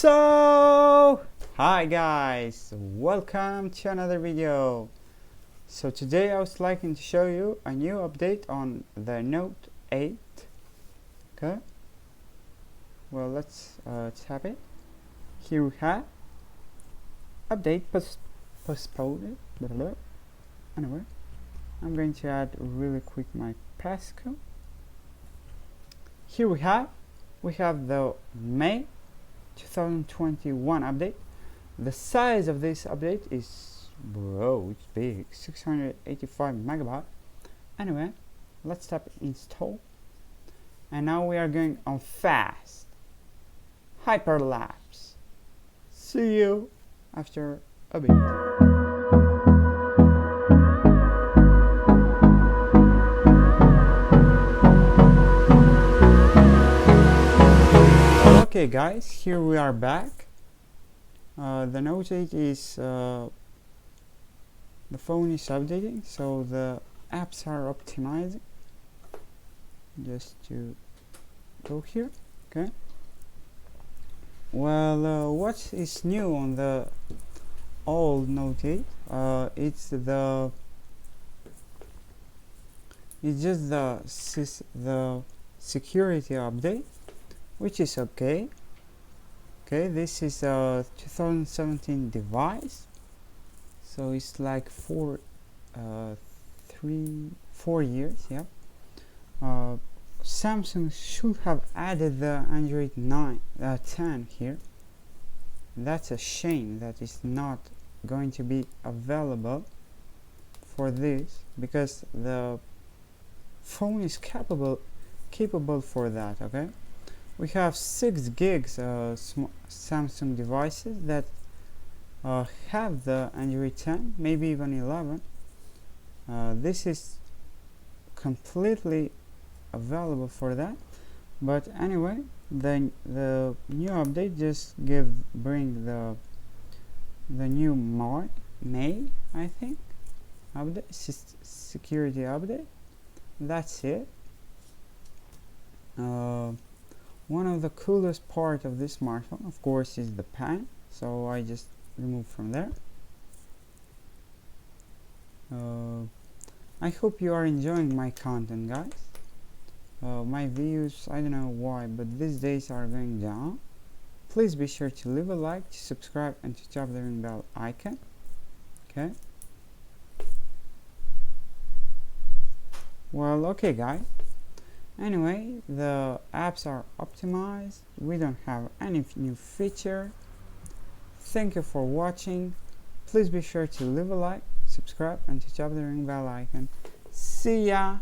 So, hi guys, welcome to another video. So today I was liking to show you a new update on the Note 8. Okay, well let's tap it. Here we have update postponed. Anyway, I'm going to add really quick my passcode. Here we have the May 2021 update. The size of this update is, it's big, 685 megabyte. Anyway, let's tap install, and now we are going on fast hyperlapse. See you after a bit. Okay guys, here we are back. The Note 8 is the phone is updating, so the apps are optimizing. Just to go here. Okay, well, what is new on the old Note 8? It's just the security update, which is okay. This is a 2017 device, so it's like 4 years. Yeah. Samsung should have added the Android 10 here. That's a shame that it's not going to be available for this, because the phone is capable for that. Okay, we have 6 gigs Samsung devices that have the Android 10, maybe even 11. This is completely available for that. But anyway, the new update just bring the new May, I think, update, security update. That's it. One of the coolest part of this smartphone, of course, is the pen, so I just remove from there. I hope you are enjoying my content, guys. My views, I don't know why, but these days are going down. Please be sure to leave a like, to subscribe, and to tap the ring bell icon. Okay, well, okay guys, anyway, the apps are optimized. We don't have any new feature. Thank you for watching. Please be sure to leave a like, subscribe, and to tap the ring bell icon. See ya.